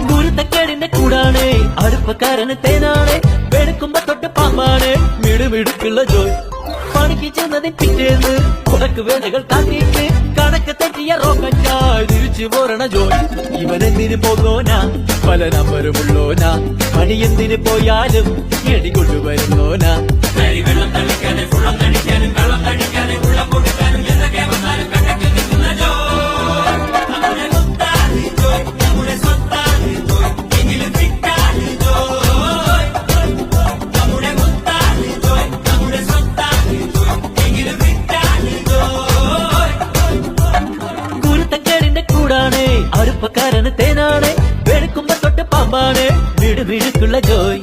ഗുരുത്തക്കേടിന്റെ കൂടാണ്, അടുപ്പക്കാരന് തേനാണ്, വെളുക്കുമ്പോ തൊട്ട് പാമ്പാണ്, മിടുമിടുക്കുള്ള ജോയ്. പണിക്ക് ചെന്നതിൽ പിറ്റേന്ന് കുടക്ക് വേലകൾ കാട്ടിയിട്ട് കണക്ക് തെറ്റിയ റോക്കറ്റായി തിരിച്ചു പോരണ ജോയ്. ഇവനെന്തിന് പോന്നോനാ, പല നമ്പരുമുള്ളോനാ, പണി എന്തിന് പോയാലും എടി കൊണ്ടുവരുന്നോനാ. വെള്ളം തളിക്കാനും വെള്ളം തളിക്കാനും വെള്ളം തളിക്കാനും വെള്ളം കൊടുക്കാനും എന്തൊക്കെ വന്നാലും കണ്ടക്ക് നിൽക്കുന്ന ജോയ്. നമ്മുടെ സ്വത്താണ് ജോയ്, നമ്മുടെ സ്വത്താണ് ജോയ്, എങ്കിലും ഫിറ്റാണ് ജോയ്. നമ്മുടെ സ്വത്താണ് ജോയ്, നമ്മുടെ സ്വത്താണ് ജോയ്, എങ്കിലും ഫിറ്റാണ് ജോയ്. ഗുരുത്തക്കേടിന്റെ കൂടാണ്, അടുപ്പക്കാരന് തേനാണ്, വെളുക്കുമ്പോ തൊട്ട് പാമ്പാണ്, വീട് വീടുക്കുള്ള ജോയ്.